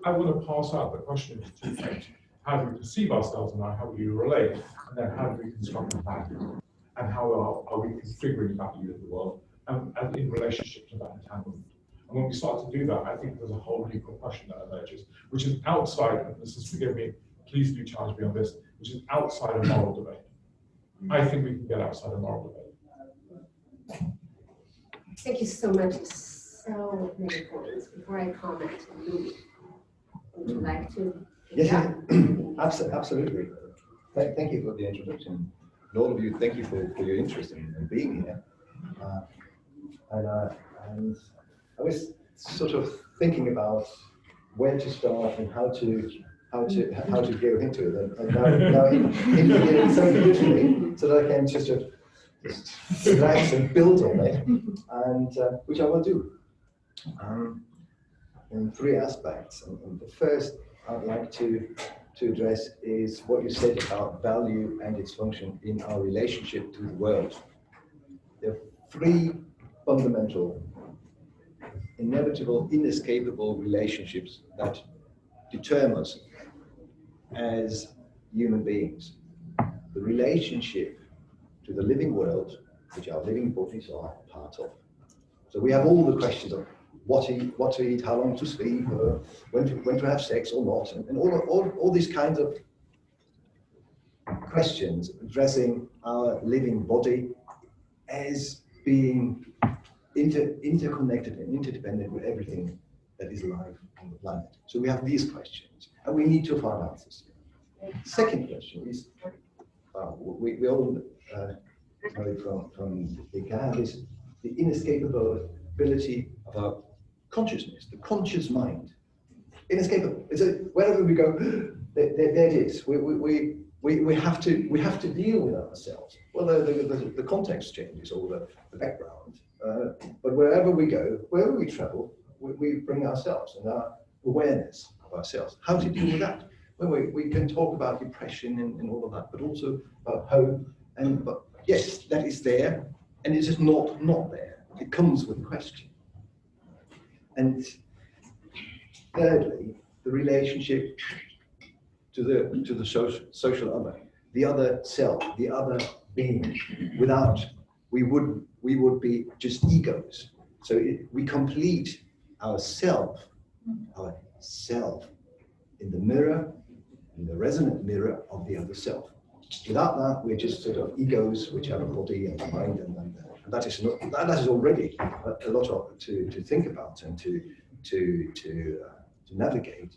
I want to pass out the question into two things. How do we perceive ourselves and how do we relate? And then how do we construct value? And how are we configuring value in the world and in relationship to that entanglement? And when we start to do that, I think there's a whole heap of question that emerges, which is outside, and this is, forgive me, please do challenge me on this, which is outside of moral debate. I think we can get outside of moral debate. Thank you so much. So many points. Before I comment, would you like to? Yes, absolutely. Thank you for the introduction. And all of you, thank you for your interest in being here. And I was sort of thinking about where to start and how to go into it. And now in so beautifully, so that I can just relax and build on it, and which I will do. In three aspects. And the first I'd like to address is what you said about value and its function in our relationship to the world. There are three fundamental, inevitable, inescapable relationships that determine us as human beings. The relationship to the living world, which our living bodies are part of. So we have all the questions of what to eat, how long to sleep, when to have sex or not, and all these kinds of questions addressing our living body as being interconnected and interdependent with everything that is alive on the planet. So we have these questions, and we need to find answers. Second question is, we all know from the Descartes, is the inescapable ability of our consciousness, the conscious mind. Inescapable. It's wherever we go, there it is. We have to deal with ourselves. Well, the context changes, or the background. But wherever we go, wherever we travel, we bring ourselves and our awareness of ourselves. How to deal with that? Well, we can talk about depression and all of that, but also about hope. But yes, that is there, and it's just not there. It comes with a question. And thirdly, the relationship to the social other, the other self, the other being. Without, we would be just egos. So we complete ourself in the mirror, in the resonant mirror of the other self. Without that, we're just sort of egos which have a body and a mind, and that is already a lot to think about and to navigate.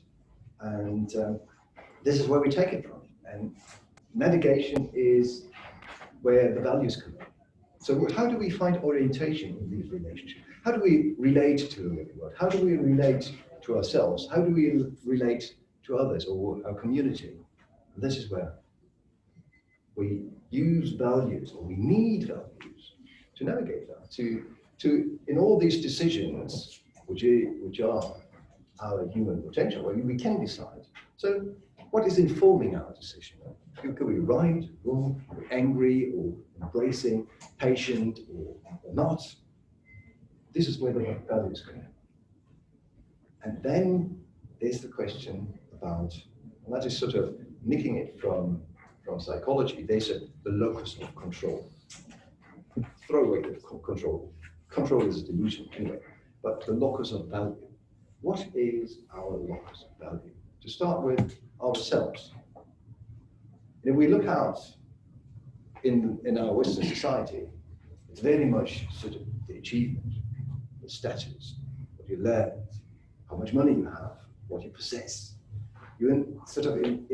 And this is where we take it from. And navigation is where the values come in. So how do we find orientation in these relationships? How do we relate to the living world? How do we relate to ourselves? How do we relate to others or our community? And this is where we use values, or we need values to navigate that, to in all these decisions, which are our human potential, where we can decide. So what is informing our decision? Could we right, wrong, angry, or embracing, patient, or not? This is where the values come in. And then there's the question about, and that is sort of nicking it from psychology, they said the locus of control. Throw away the control. Control is a delusion anyway, but the locus of value. What is our locus of value? To start with, ourselves. If we look out in our Western society, it's very much sort of the achievement, the status, what you learn, how much money you have, what you possess. You're in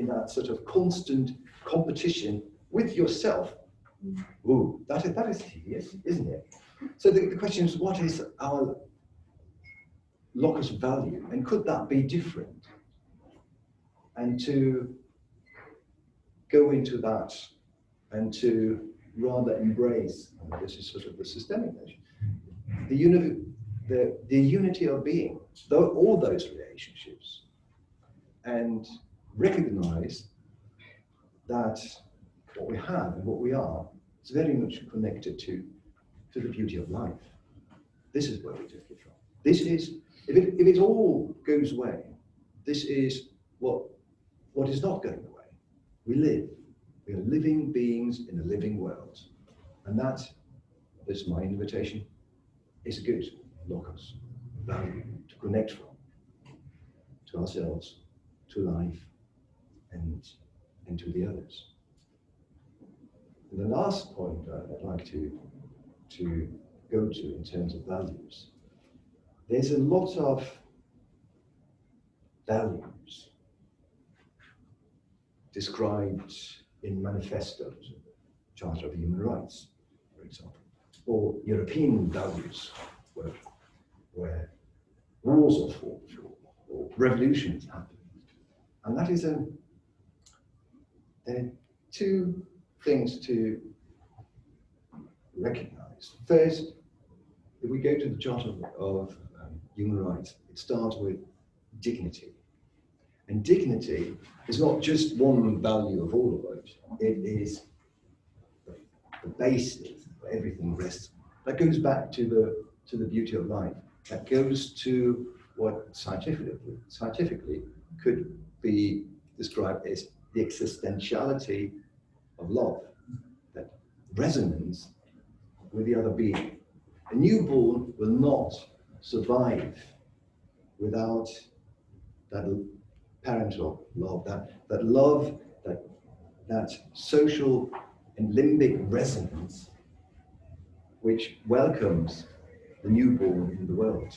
that sort of constant competition with yourself. Ooh, that is tedious, isn't it? So the question is, what is our locus of value, and could that be different? And to go into that and to rather embrace, and this is sort of the systemic nature, the unity of being, all those relationships, and recognize that what we have and what we are is very much connected to the beauty of life. This is where we take it from. This is, if it all goes away, this is what is not going away. We live. We are living beings in a living world. And that is my invitation. Is a good locus, value to connect from, to ourselves, to life, and to the others. And the last point I'd like to go to in terms of values, there's a lot of values described in manifestos, Charter of Human Rights, for example, or European values where wars are fought or revolutions happen. And that is there are two things to recognize. First, if we go to the Charter of Human Rights, it starts with dignity. And dignity is not just one value of all of it, it is the basis where everything rests. That goes back to the beauty of life. That goes to what scientifically could be described as the existentiality of love, that resonance with the other being. A newborn will not survive without that parental love, that love, that social and limbic resonance which welcomes the newborn in the world,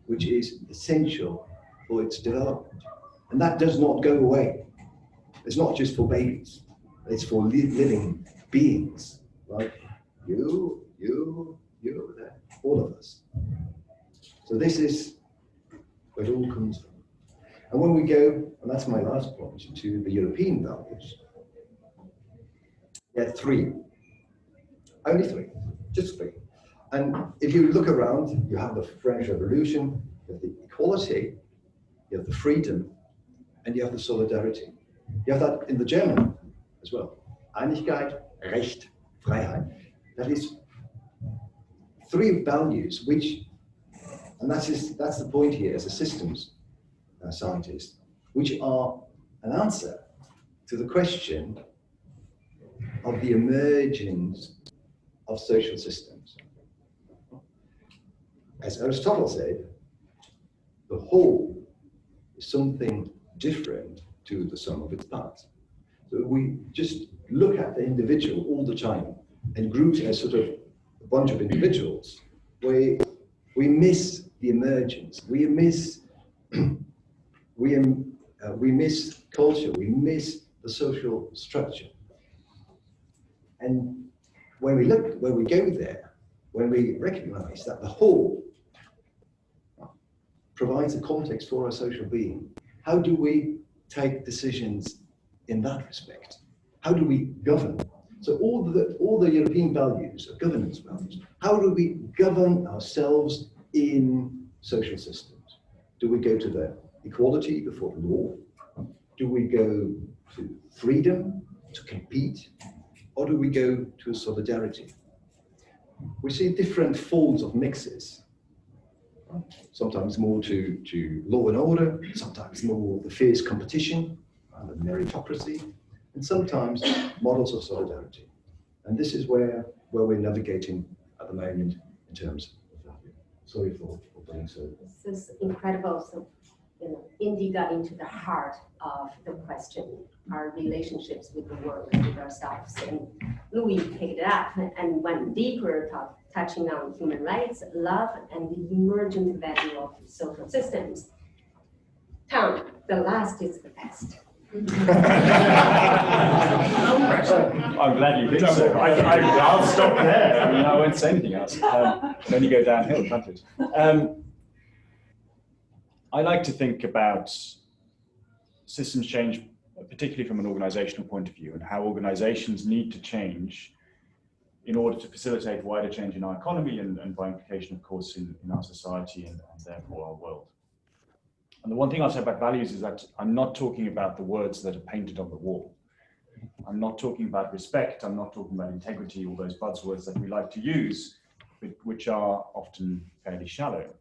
which is essential for its development. And that does not go away. It's not just for babies, it's for living beings, like you, all of us. So this is where it all comes from. And when we go, and that's my last point, to the European values, there are three, only three, just three. And if you look around, you have the French Revolution, you have the equality, you have the freedom, and you have the solidarity. You have that in the German as well. Einigkeit, Recht, Freiheit. That is three values which, and that's the point here as a systems scientist, which are an answer to the question of the emergence of social systems. As Aristotle said, the whole is something different to the sum of its parts. So we just look at the individual all the time and groups as sort of a bunch of individuals, where we miss the emergence, we miss culture, we miss the social structure. And when we go there, when we recognize that the whole provides a context for our social being, how do we take decisions in that respect? How do we govern? So all the European values are governance values. How do we govern ourselves in social systems? Do we go to the equality before the law? Do we go to freedom to compete? Or do we go to solidarity? We see different folds of mixes. Sometimes more to law and order, sometimes more the fierce competition and the meritocracy, and sometimes models of solidarity. And this is where we're navigating at the moment in terms of value. Sorry for being so. This is incredible. So, Indy got into the heart of the question, our relationships with the world, with ourselves. And Louis picked it up and went deeper, touching on human rights, love, and the emergent value of social systems. Tom, the last is the best. I'm glad you did so. I'll stop there. I mean, I won't say anything else. Then you go downhill, can't it? I like to think about systems change, particularly from an organizational point of view, and how organizations need to change in order to facilitate wider change in our economy and by implication, of course, in our society and therefore our world. And the one thing I'll say about values is that I'm not talking about the words that are painted on the wall. I'm not talking about respect. I'm not talking about integrity, all those buzzwords that we like to use, which are often fairly shallow.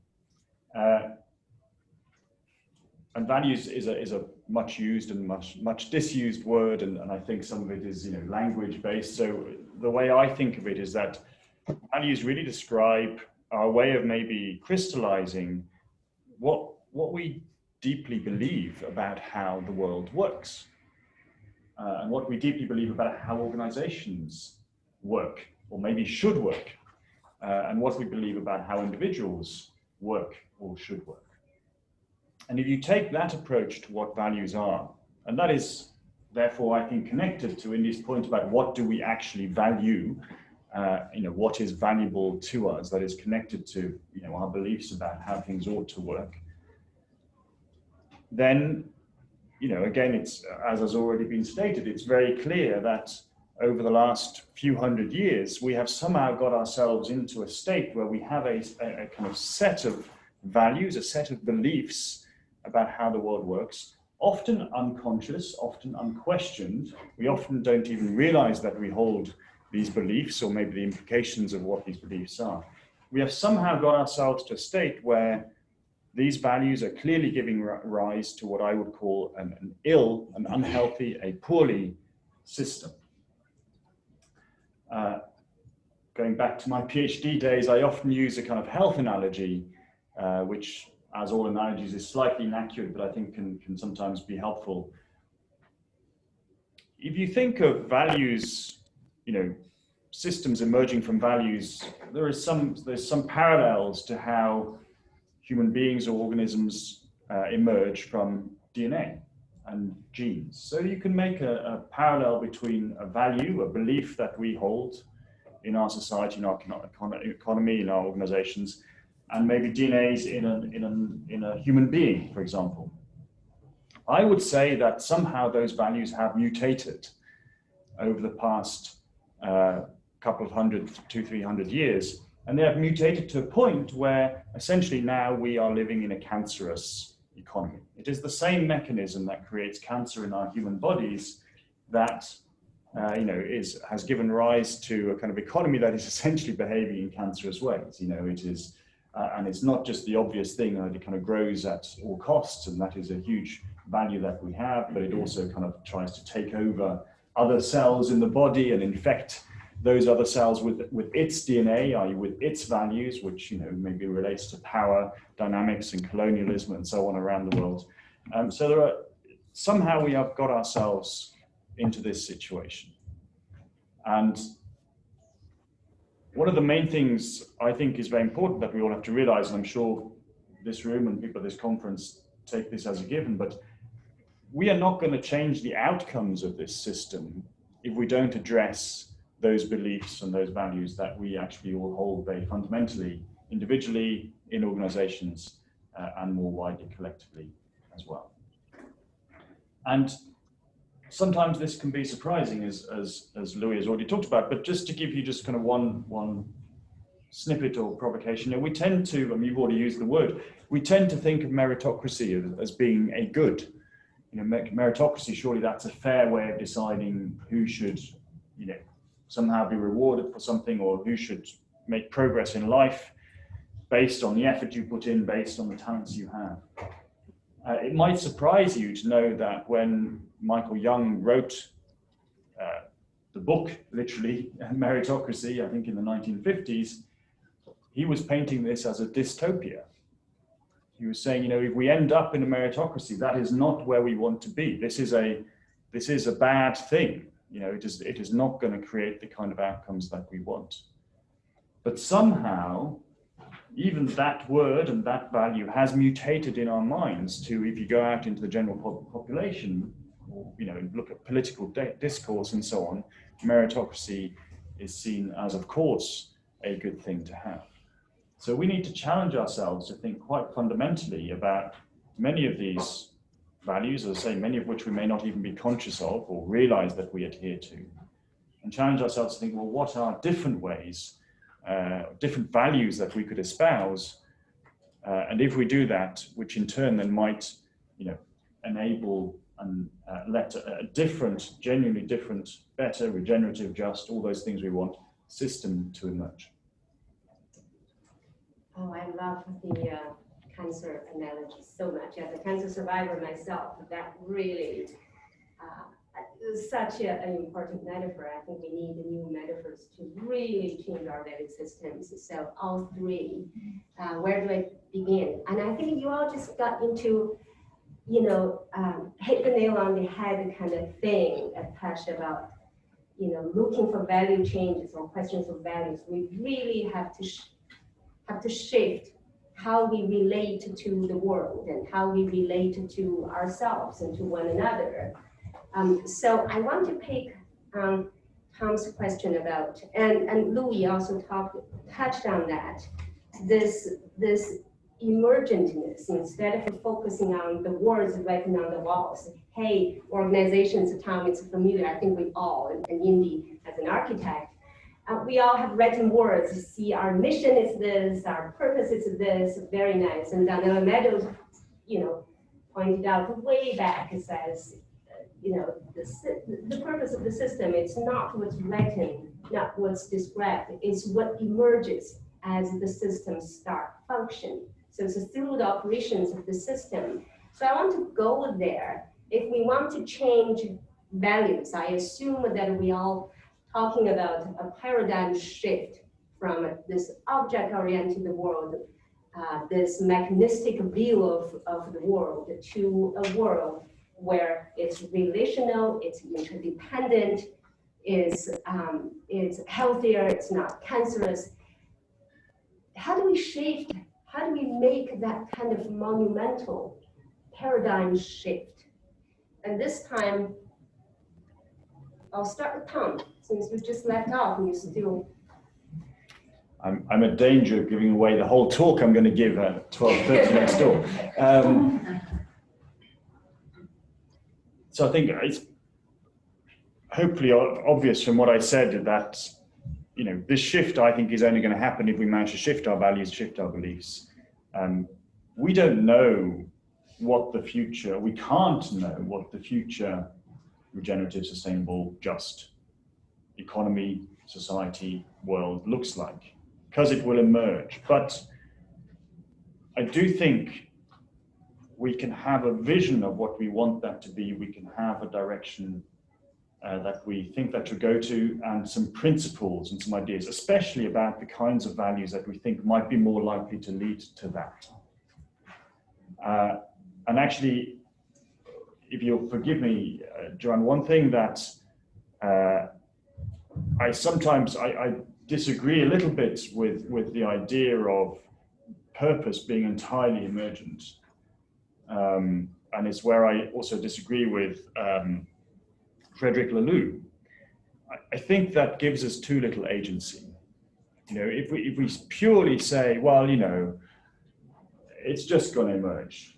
and values is a much used and much disused word, and I think some of it is, you know, language based. So the way I think of it is that values really describe our way of maybe crystallizing what we deeply believe about how the world works, and what we deeply believe about how organizations work, or maybe should work, and what we believe about how individuals work or should work. And if you take that approach to what values are, and that is therefore, I think, connected to Indy's point about what do we actually value, you know, what is valuable to us, that is connected to, you know, our beliefs about how things ought to work, then, you know, again, it's, as has already been stated, it's very clear that over the last few hundred years, we have somehow got ourselves into a state where we have a kind of set of values, a set of beliefs about how the world works, often unconscious, often unquestioned. We often don't even realize that we hold these beliefs, or maybe the implications of what these beliefs are. We have somehow got ourselves to a state where these values are clearly giving rise to what I would call an ill, an unhealthy, a poorly system. Going back to my PhD days, I often use a kind of health analogy, which, as all analogies, is slightly inaccurate, but I think can sometimes be helpful. If you think of values, you know, systems emerging from values, there's some parallels to how human beings or organisms emerge from DNA and genes. So you can make a parallel between a value, a belief that we hold in our society, in our economy, in our organizations, and maybe DNAs in a human being, for example. I would say that somehow those values have mutated over the past couple of 200-300 years, and they have mutated to a point where essentially now we are living in a cancerous economy. It is the same mechanism that creates cancer in our human bodies that you know, has given rise to a kind of economy that is essentially behaving in cancerous ways. You know, it is, and it's not just the obvious thing that it kind of grows at all costs, and that is a huge value that we have, but it also kind of tries to take over other cells in the body and infect those other cells with its DNA, i.e. with its values, which, you know, maybe relates to power dynamics and colonialism and so on around the world. So there are, somehow we have got ourselves into this situation. And one of the main things I think is very important that we all have to realize, and I'm sure this room and people at this conference take this as a given, but we are not going to change the outcomes of this system if we don't address those beliefs and those values that we actually all hold very fundamentally, individually, in organizations, and more widely collectively as well. And sometimes this can be surprising, as Louis has already talked about, but just to give you just kind of one snippet or provocation, you know, we tend to, and you've already used the word, we tend to think of meritocracy as being a good. You know, meritocracy, surely that's a fair way of deciding who should, you know, somehow be rewarded for something, or who should make progress in life based on the effort you put in, based on the talents you have. It might surprise you to know that when Michael Young wrote the book, literally, Meritocracy, I think in the 1950s, he was painting this as a dystopia. He was saying, you know, if we end up in a meritocracy, that is not where we want to be. This is a bad thing. You know, it is not going to create the kind of outcomes that we want. But somehow, even that word and that value has mutated in our minds to, if you go out into the general population, or, you know, look at political discourse and so on, meritocracy is seen as, of course, a good thing to have. So we need to challenge ourselves to think quite fundamentally about many of these values, as I say, many of which we may not even be conscious of or realize that we adhere to, and challenge ourselves to think, well, what are different ways, different values that we could espouse, and if we do that, which in turn then might, you know, enable and let a different, genuinely different, better, regenerative, just, all those things we want, system to emerge. Oh, I love the cancer analogy so much. As a cancer survivor myself, that really is such an important metaphor. I think we need new metaphors to really change our value systems. So all three, where do I begin? And I think you all just got into, hit the nail on the head kind of thing, Tash, about, looking for value changes or questions of values. We really have to shift how we relate to the world and how we relate to ourselves and to one another. So I want to pick Tom's question about, and Louis also touched on that, this emergentness, instead of focusing on the words written on the walls. Hey, organizations, Tom, it's familiar, I think we all, and Indy as an architect, we all have written words. See, our mission is this, our purpose is this, very nice. And Daniela Meadows, pointed out way back, it says, the purpose of the system, it's not what's written, not what's described, it's what emerges as the system start function. So it's through the operations of the system. So I want to go there. If we want to change values, I assume that we all talking about a paradigm shift from this object-oriented world, this mechanistic view of the world, to a world where it's relational, it's interdependent, it's healthier, it's not cancerous. How do we shift? How do we make that kind of monumental paradigm shift? And this time, I'll start with Tom, since you just left off and you still. I'm at danger of giving away the whole talk I'm going to give at 12:30 next door. So I think it's hopefully obvious from what I said that, this shift, I think, is only going to happen if we manage to shift our values, shift our beliefs. We don't know what the future, we can't know what the future regenerative, sustainable, just economy, society, world looks like, because it will emerge. But I do think we can have a vision of what we want that to be. We can have a direction that we think that should go to, and some principles and some ideas, especially about the kinds of values that we think might be more likely to lead to that. And actually, if you'll forgive me, Joanne, one thing that I sometimes disagree a little bit with the idea of purpose being entirely emergent. And it's where I also disagree with Frederick Laloux. I think that gives us too little agency. If we purely say, well, it's just going to emerge.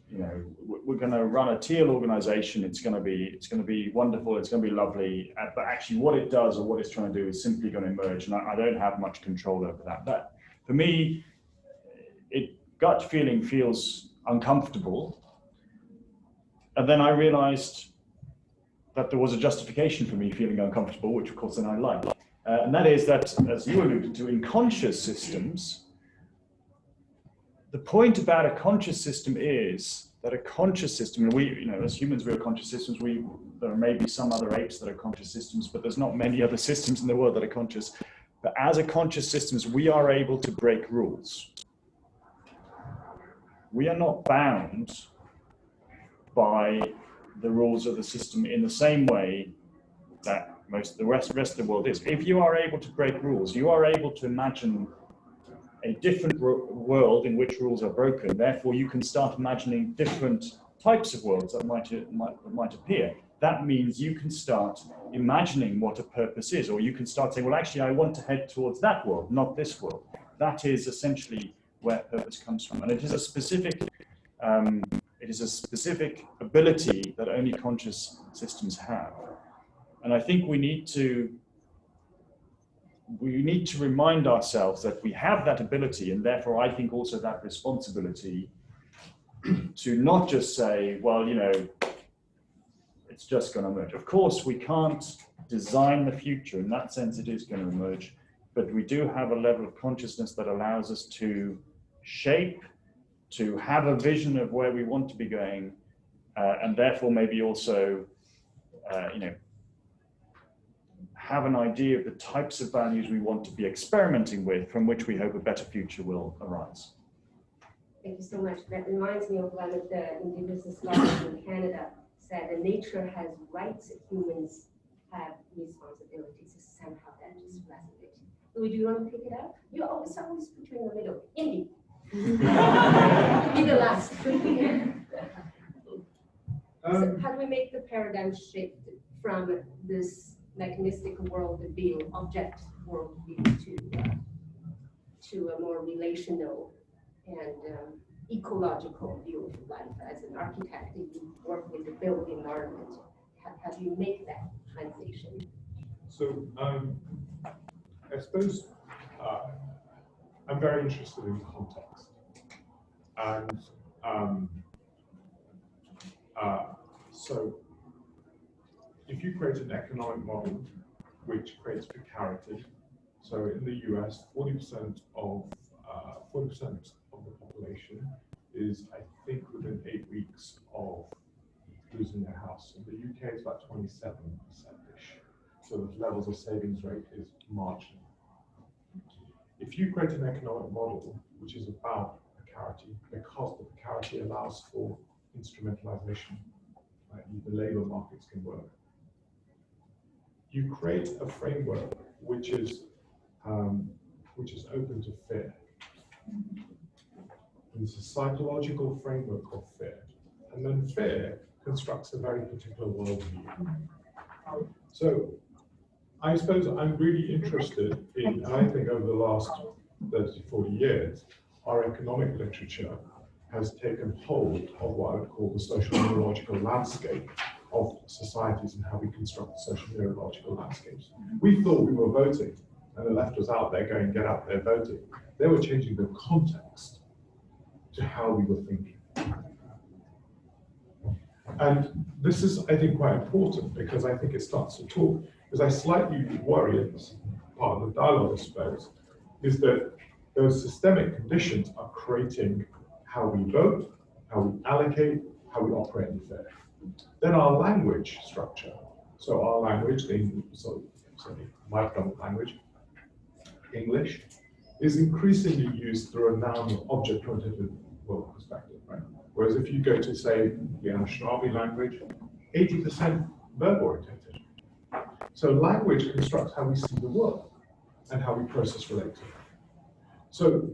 We're going to run a teal organization. It's going to be wonderful. It's going to be lovely. But actually, what it does or what it's trying to do is simply going to emerge, and I don't have much control over that. But for me, gut feeling feels uncomfortable. And then I realized that there was a justification for me feeling uncomfortable, which of course then I like. And that is that, as you alluded to, in conscious systems, the point about a conscious system is that a conscious system, and we, as humans, we're conscious systems. There may be some other apes that are conscious systems, but there's not many other systems in the world that are conscious. But as a conscious systems, we are able to break rules. We are not bound by the rules of the system in the same way that the rest of the world is. If you are able to break rules, you are able to imagine a different world in which rules are broken. Therefore, you can start imagining different types of worlds that might appear. That means you can start imagining what a purpose is, or you can start saying, well, actually, I want to head towards that world, not this world. That is essentially where purpose comes from. And it is a specific ability that only conscious systems have. And I think we need to remind ourselves that we have that ability, and therefore I think also that responsibility to not just say, well, it's just going to emerge. Of course, we can't design the future. In that sense, it is going to emerge. But we do have a level of consciousness that allows us to shape to have a vision of where we want to be going, and therefore maybe also, have an idea of the types of values we want to be experimenting with, from which we hope a better future will arise. Thank you so much. That reminds me of one of the indigenous scholars in Canada said that nature has rights, humans have responsibilities. Somehow that just resonates. Louis, do you want to pick it up? You always put you in the middle. Indy. Be the last. So how do we make the paradigm shift from this mechanistic worldview, object worldview, to a more relational and ecological view of life? As an architect, you work with the built environment. How do you make that transition? So I suppose I'm very interested in context, and so if you create an economic model which creates precarity, so in the US, 40% of the population is, I think, within 8 weeks of losing their house. In the UK, it's about 27%-ish. So the levels of savings rate is marginal. If you create an economic model which is about precarity, because the precarity allows for instrumentalization, like the labor markets can work, you create a framework which is open to fear. It's a psychological framework of fear, and then fear constructs a very particular worldview. So I suppose I'm really interested in, and I think over the last 30, 40 years, our economic literature has taken hold of what I would call the social neurological landscape of societies and how we construct social neurological landscapes. We thought we were voting, and the left was out there going, get out there voting. They were changing the context to how we were thinking. And this is, I think, quite important, because I think it starts to talk, because I slightly worry, and this is part of the dialogue, I suppose, is that those systemic conditions are creating how we vote, how we allocate, how we operate in fair. Then our language structure, so our language, my predominant language, English, is increasingly used through a noun object-oriented world perspective, right? Whereas if you go to, say, the Anishinaabe language, 80% verb-oriented. So language constructs how we see the world and how we process related. So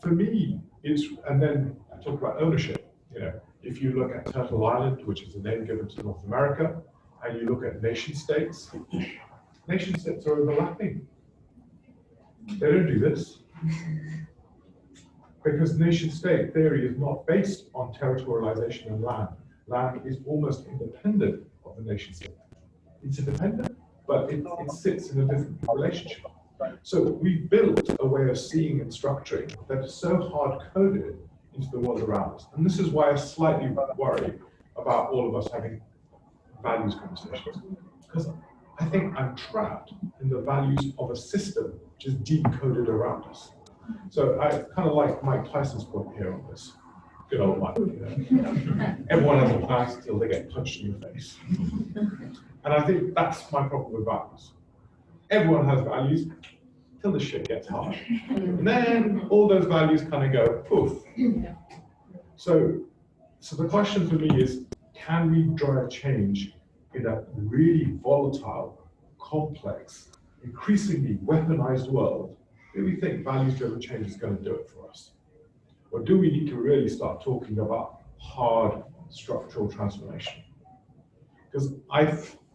for me, and then I talk about ownership. If you look at Turtle Island, which is a name given to North America, and you look at nation states are overlapping. They don't do this. Because nation-state theory is not based on territorialization and land. Land is almost independent of the nation-state. It's independent, but it sits in a different relationship. So we built a way of seeing and structuring that is so hard-coded into the world around us. And this is why I slightly worry about all of us having values conversations. Because I think I'm trapped in the values of a system which is deep-coded around us. So I kind of like Mike Tyson's point here on this. Good old Mike. Everyone has a plan until they get punched in the face. And I think that's my problem with values. Everyone has values till the shit gets hard. And then all those values kind of go poof. So the question for me is, can we drive change in a really volatile, complex, increasingly weaponized world? Do we think values-driven change is going to do it for us? Or do we need to really start talking about hard structural transformation? Because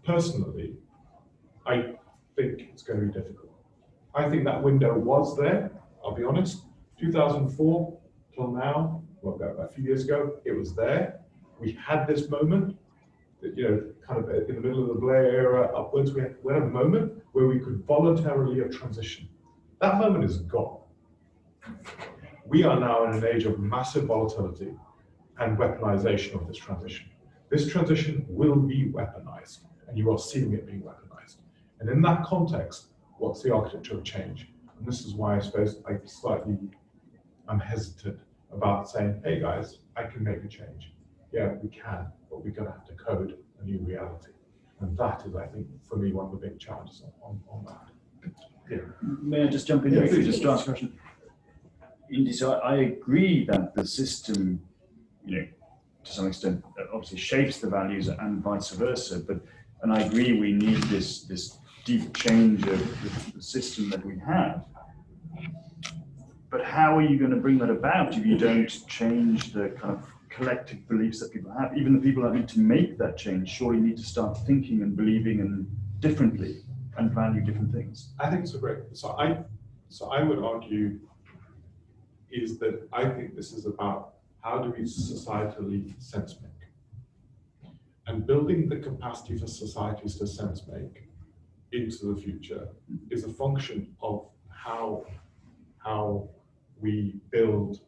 personally, I think it's going to be difficult. I think that window was there, I'll be honest. 2004 till now, well, a few years ago, it was there. We had this moment, that, kind of in the middle of the Blair era upwards, we had a moment where we could voluntarily have transitioned. That moment is gone. We are now in an age of massive volatility and weaponization of this transition. This transition will be weaponized, and you are seeing it being weaponized. And in that context, what's the architecture of change? And this is why I suppose I'm hesitant about saying, hey guys, I can make a change. Yeah, we can, but we're going to have to code a new reality. And that is, I think, for me, one of the big challenges on that. Yeah. May I just jump in there? Yeah, please. Just to answer the question. Indeed, so I agree that the system, to some extent, obviously shapes the values and vice versa. And I agree we need this deep change of the system that we have. But how are you going to bring that about if you don't change the kind of collective beliefs that people have? Even the people that need to make that change surely need to start thinking and believing and differently and value different things. I think it's a great. So I would argue is that I think this is about how do we societally sense make, and building the capacity for societies to sense make into the future is a function of how we build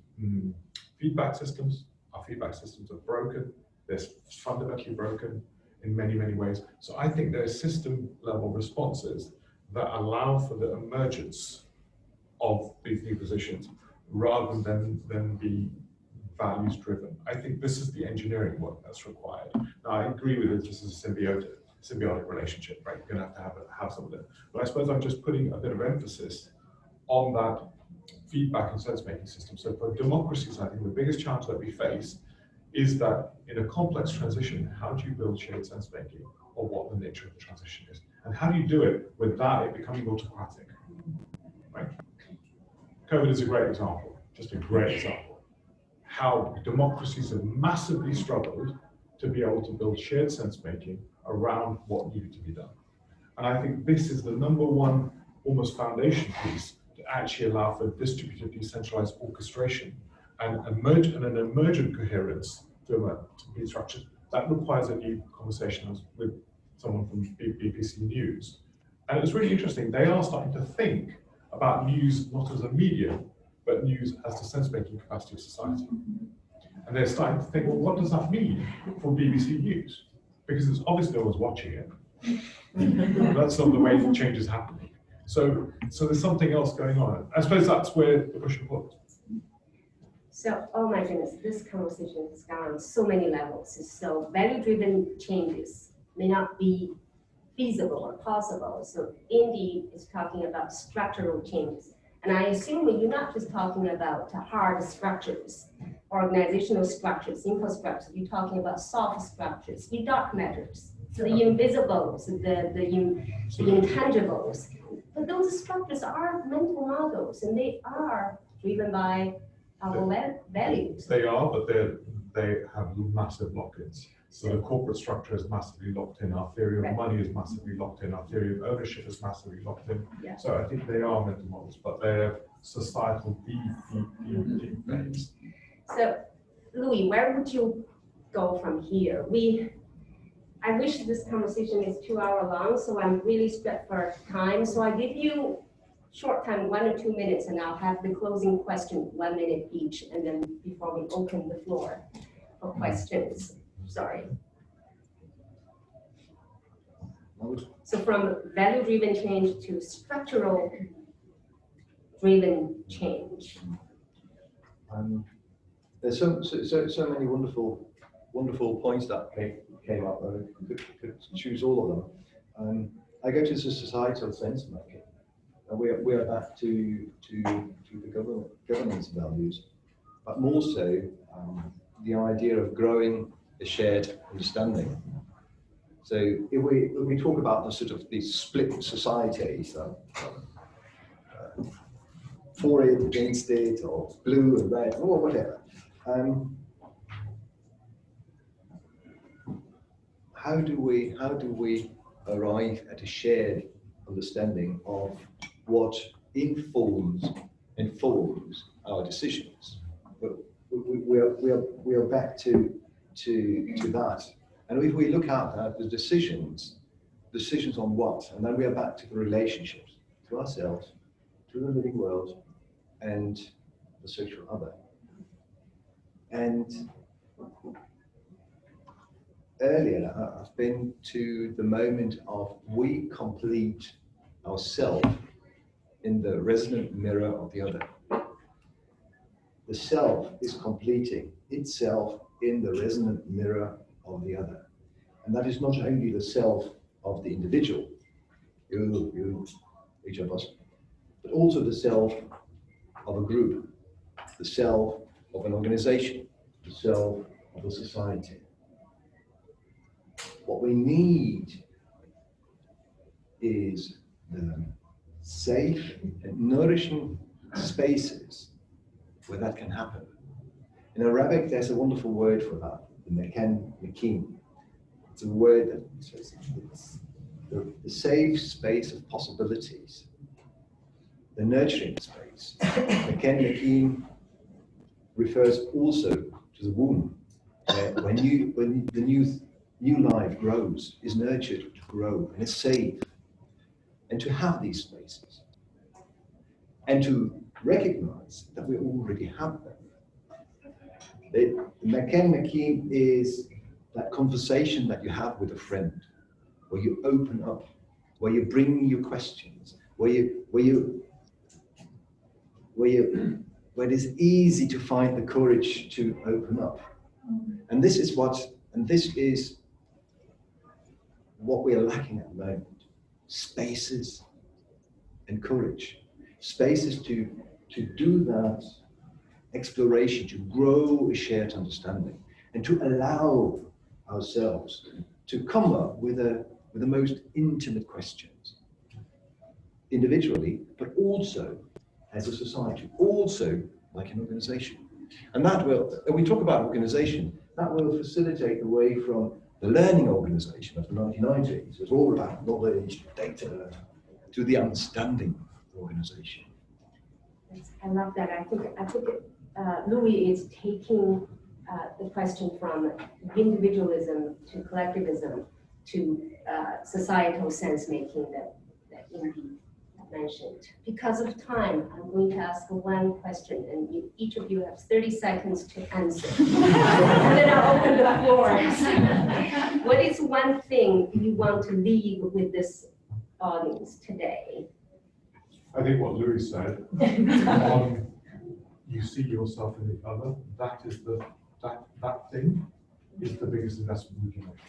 feedback systems. Our feedback systems are broken. They're fundamentally broken in many, many ways. So I think there are system level responses that allow for the emergence of these new positions rather than be values driven. I think this is the engineering work that's required. Now I agree with it, this is a symbiotic relationship, right? You're gonna have to have some of it. But I suppose I'm just putting a bit of emphasis on that feedback and sense-making system. So for democracies, I think the biggest challenge that we face is that in a complex transition, how do you build shared sense-making of what the nature of the transition is? And how do you do it without it becoming autocratic, right? COVID is a great example, just a great example. How democracies have massively struggled to be able to build shared sense-making around what needed to be done. And I think this is the number one, almost foundation piece to actually allow for distributed, decentralized orchestration and an emergent coherence to be structured. That requires a new conversation. I was with someone from BBC News. And it's really interesting. They are starting to think about news not as a medium, but news as the sense-making capacity of society. And they're starting to think, well, what does that mean for BBC News? Because it's obviously no one's watching it. That's not the way the change is happening. So there's something else going on. I suppose that's where the push and pull. So, oh my goodness, this conversation has gone on so many levels. So value-driven changes may not be feasible or possible. So Indy is talking about structural changes. And I assume you're not just talking about hard structures, organizational structures, infrastructure. You're talking about soft structures, the dark matters, so the invisibles, the intangibles. But those structures are mental models, and they are driven by our values. They are, but they have massive lock-ins. So the corporate structure is massively locked in. Our theory of money is massively locked in. Our theory of ownership is massively locked in. Yeah. So I think they are mental models, but they're societal deep things. So, Louis, where would you go from here? I wish this conversation is 2 hours long, so I'm really strapped for time. So I give you short time, 1 or 2 minutes, and I'll have the closing question, 1 minute each, and then before we open the floor for questions. Sorry. So from value-driven change to structural-driven change. There's so many wonderful points that came up. I could choose all of them. I go to the societal sense making, and we are back to the governance values, but more so the idea of growing a shared understanding. So if we talk about the sort of these split societies, for it, against it, or blue and red, or whatever. How do we arrive at a shared understanding of what informs our decisions? But we are back to that. And if we look at the decisions on what, and then we are back to the relationships, to ourselves, to the living world, and the social other. And earlier, I've been to the moment of we complete ourselves in the resonant mirror of the other. the self is completing itself in the resonant mirror of the other. And that is not only the self of the individual, you, each of us, but also the self of a group, the self of an organization, the self of a society. What we need is the safe and nourishing spaces where that can happen. In Arabic, there's a wonderful word for that, the mekan. It's a word that says it's the safe space of possibilities, the nurturing space. Mekan refers also to the womb, where when the new life grows, is nurtured to grow and is safe. And to have these spaces, and to recognize that we already have them. The mekan is that conversation that you have with a friend, where you open up, where you bring your questions, where it is easy to find the courage to open up. And this is what we are lacking at the moment. Spaces and courage. Spaces to do that exploration, to grow a shared understanding, and to allow ourselves to come up with the most intimate questions, individually, but also as a society, also like an organization. And that will, when we talk about organization, that will facilitate the way from the learning organization of the 1990s. It was all about knowledge, data, to the understanding organization. I love that. I think Louis is taking the question from individualism to collectivism to societal sense making that Indy mentioned. Because of time, I'm going to ask one question, and each of you has 30 seconds to answer. And then I'll open the floor. What is one thing you want to leave with this audience today? I think what Louis said, you see yourself in the other, that thing is the biggest investment we can make.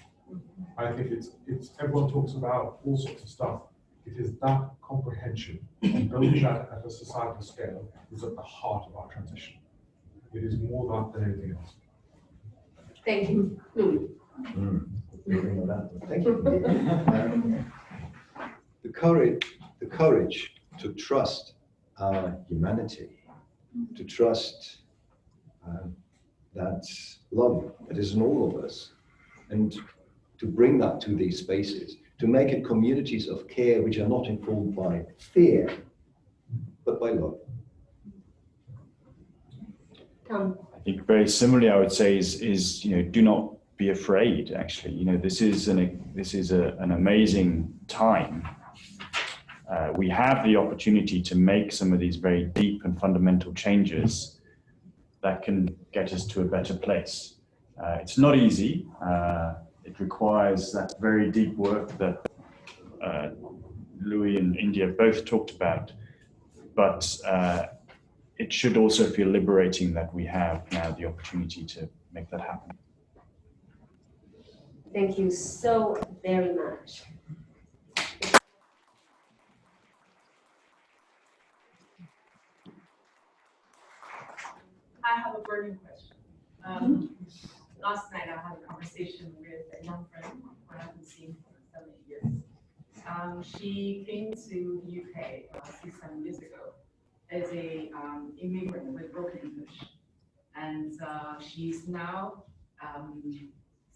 I think it's everyone talks about all sorts of stuff. It is that comprehension and building that at a societal scale is at the heart of our transition. It is more that than anything else. Thank you, Louis. Thank you. The courage to trust our humanity, to trust that love that is in all of us, and to bring that to these spaces, to make it communities of care which are not informed by fear, but by love. Tom. I think very similarly, I would say is do not be afraid. Actually, this is an amazing time. We have the opportunity to make some of these very deep and fundamental changes that can get us to a better place. It's not easy. It requires that very deep work that Louis and India both talked about, but it should also feel liberating that we have now the opportunity to make that happen. Thank you so very much. I have a burning question. Last night I had a conversation with a young friend who I haven't seen for 7 years. She came to the UK 6-7 years ago as a immigrant with broken English, and she's now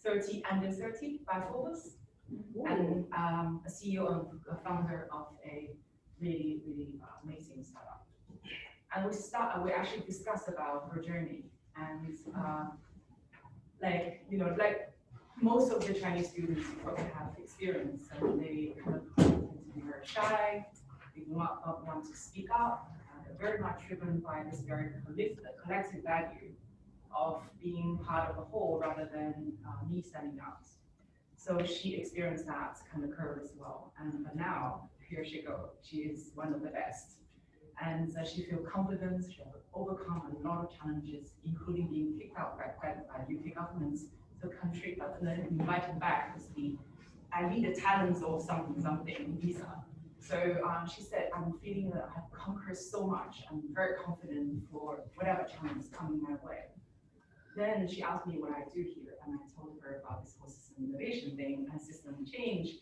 30 under 30 by Forbes, and a CEO and a founder of a really amazing startup. And we actually discussed about her journey, and like most of the Chinese students probably have experience, and they tend to be very shy, they do not want to speak up, they're very much driven by this very collective value of being part of a whole rather than me standing out. So she experienced that kind of curve as well, but now here she goes. She is one of the best. And she feels confident, she has overcome a lot of challenges, including being kicked out by UK governments to the country, but then invited back to be, I lead the talents or something visa. So she said, I'm feeling that I've conquered so much. I'm very confident for whatever challenge is coming my way. Then she asked me what I do here, and I told her about this whole system innovation thing and system change.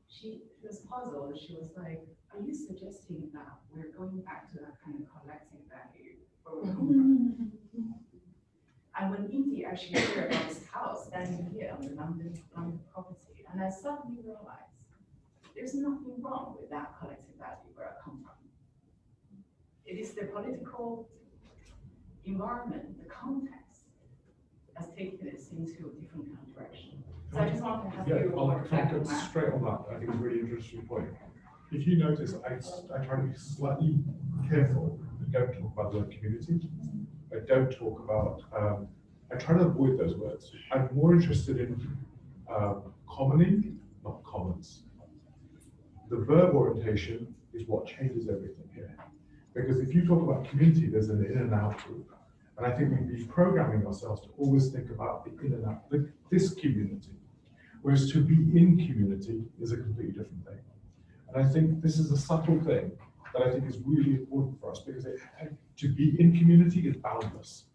She was puzzled. She was like, are you suggesting that we're going back to that kind of collective value where we come from? And when Indy actually heard about this house standing here on the London property, and I suddenly realized there's nothing wrong with that collective value where I come from. It is the political environment, the context, has taken this into a different kind of direction. So I just want to have you reflect on that. Straight on that, I think it's a really interesting point. If you notice, I try to be slightly careful. I don't talk about the word community. I don't talk about, I try to avoid those words. I'm more interested in commoning, not commons. The verb orientation is what changes everything here. Because if you talk about community, there's an in and out group. And I think we've been programming ourselves to always think about the in and out, this community. Whereas to be in community is a completely different thing. And I think this is a subtle thing that I think is really important for us, because to be in community is boundless.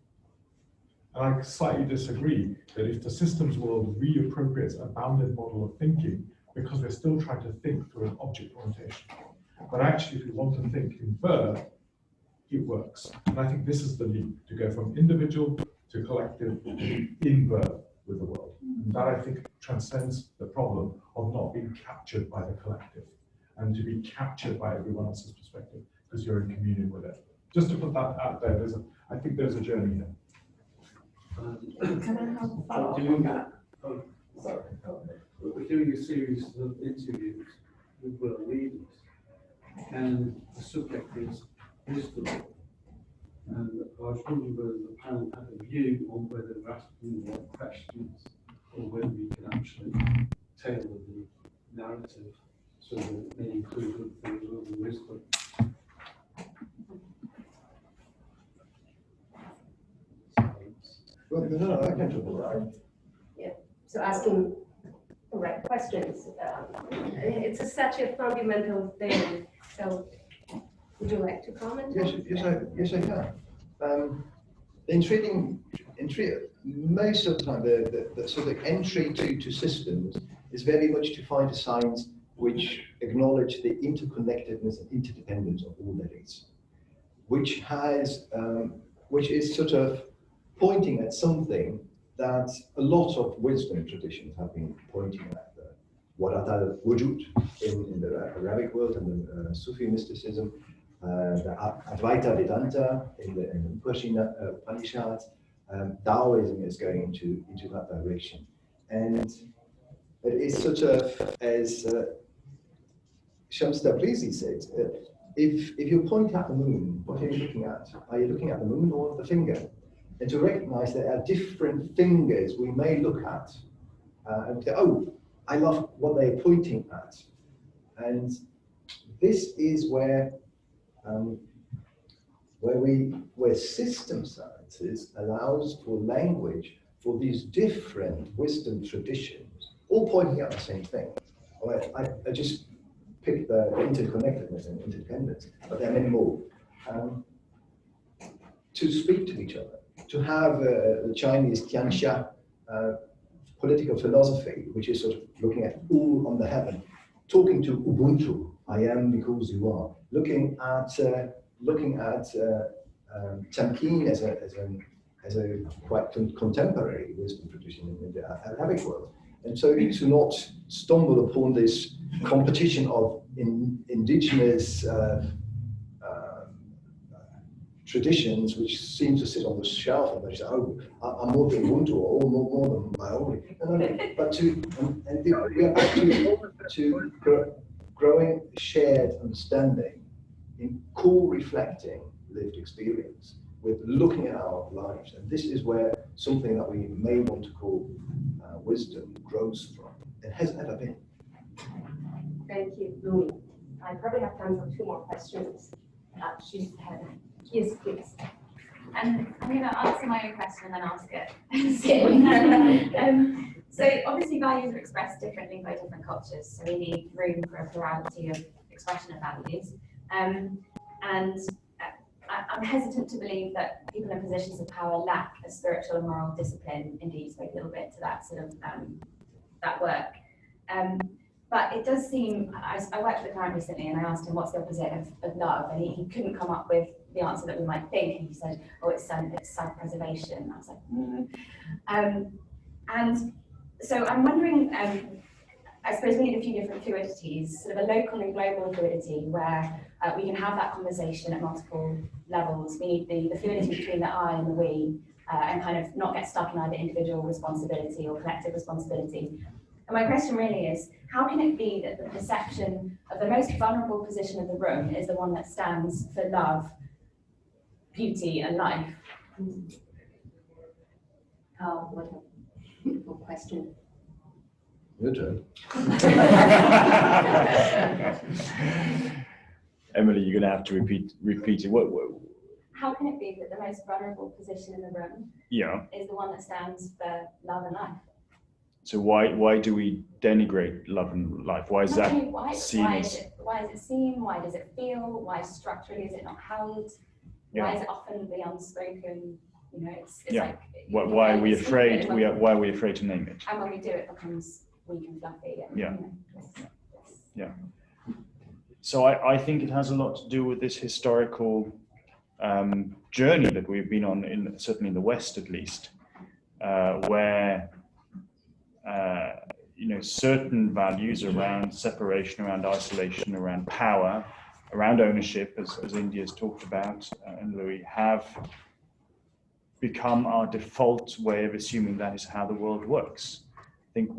And I slightly disagree that if the systems world reappropriates a bounded model of thinking, because we're still trying to think through an object orientation. But actually, if we want to think in verb, it works. And I think this is the leap, to go from individual to collective in verb with the world. And that, I think, transcends the problem of not being captured by the collective and to be captured by everyone else's perspective, because you're in communion with it. Just to put that out there, I think there's a journey here. Can I have a follow-up on that? Sorry. We're doing a series of interviews with world leaders, and the subject is wisdom. And I was wondering whether the panel had a view on whether we're asking the right questions or whether we can actually tailor the narrative so that it may include other things other than wisdom. Well, no, I can talk about that. Yeah, so asking the right questions. It's such a fundamental thing. So would you like to comment? Yes, I can. Most of the time, the sort of entry to systems is very much to find designs which acknowledge the interconnectedness and interdependence of all that is, which is sort of pointing at something that a lot of wisdom traditions have been pointing at. Warat al-Wujud in the Arabic world and the Sufi mysticism, the Advaita Vedanta in the Persian Upanishads. Taoism is going into that direction. And it is sort of, as Shams Tabrizi said, if you point at the moon, what are you looking at? Are you looking at the moon or the finger? And to recognize there are different fingers we may look at and say, oh, I love what they're pointing at. And this is where system sciences allows for language for these different wisdom traditions, all pointing at the same thing. I just picked the interconnectedness and interdependence, but there are many more. To speak to each other, to have the Chinese Tianxia political philosophy, which is sort of looking at all under heaven, talking to Ubuntu, I am because you are, looking at Tamkin as a quite contemporary wisdom tradition in the Arabic world. And so to not stumble upon this competition of indigenous traditions which seem to sit on the shelf and they say, oh, I'm more than Ubuntu or more than Maori. No. But we are back to growing shared understanding in co-reflecting lived experience with looking at our lives. And this is where something that we may want to call wisdom grows from. It has never been. Thank you, Louis. I probably have time for 2 more questions. She's had. Yes, please. I'm going to answer my own question and then ask it. So obviously values are expressed differently by different cultures, so we need room for a plurality of expression of values. And I'm hesitant to believe that people in positions of power lack a spiritual and moral discipline. Indeed, spoke a little bit to that sort of that work. But it does seem, I worked with a client recently and I asked him what's the opposite of love, and he couldn't come up with the answer that we might think, and he said, oh, it's self-preservation. I was like, And so I'm wondering, I suppose we need a few different fluidities, sort of a local and global fluidity where we can have that conversation at multiple levels. We need the fluidity between the I and the we, and kind of not get stuck in either individual responsibility or collective responsibility. And my question really is, how can it be that the perception of the most vulnerable position in the room is the one that stands for love, beauty, and life? What a beautiful question. Your turn. Emily, you're going to have to repeat it. What? How can it be that the most vulnerable position in the room is the one that stands for love and life? So why do we denigrate love and life? Why is that seen as? Why is it seen? Why does it feel? Why structurally is it not held? Why is it often the unspoken? You know, it's like. Why are we afraid? Why are we afraid to name it? And when we do, it becomes weak and fluffy. And, Yeah. You know, Yeah. So I think it has a lot to do with this historical journey that we've been on, certainly in the West at least, where certain values around separation, around isolation, around power, around ownership, as India's talked about, and Louis, have become our default way of assuming that is how the world works. I think,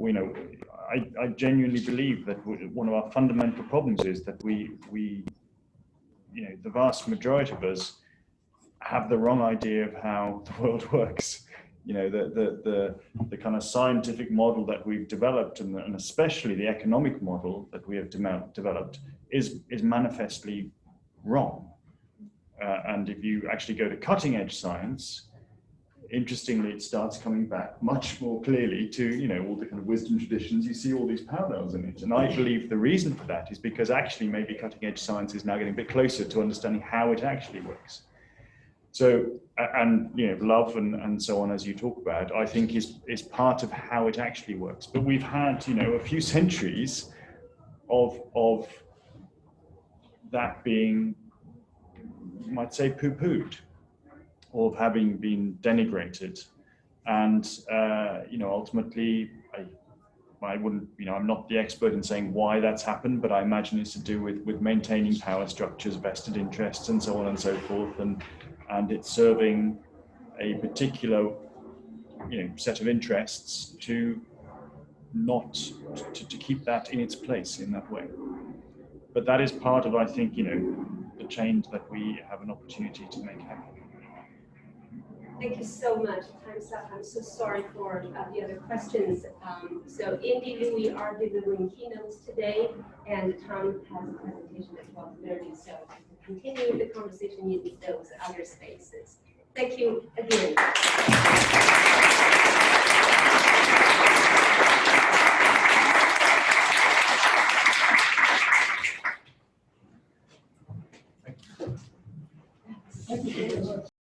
I genuinely believe that one of our fundamental problems is that we the vast majority of us have the wrong idea of how the world works. The kind of scientific model that we've developed, and especially the economic model that we have developed, is manifestly wrong. And if you actually go to cutting edge science, interestingly, it starts coming back much more clearly to all the kind of wisdom traditions. You see all these parallels in it, and I believe the reason for that is because actually maybe cutting edge science is now getting a bit closer to understanding how it actually works. So, and love and so on, as you talk about, I think is part of how it actually works. But we've had a few centuries of that being, you might say, poo-pooed, or of having been denigrated, and ultimately, I wouldn't, I'm not the expert in saying why that's happened, but I imagine it's to do with maintaining power structures, vested interests, and so on and so forth, and it's serving a particular set of interests to keep that in its place in that way. But that is part of, I think, the change that we have an opportunity to make happen. Thank you so much. Time's up. I'm so sorry for the other questions. So Indy, Louis are delivering keynotes today, and Tom has a presentation at 12:30. So continue the conversation in those other spaces. Thank you again.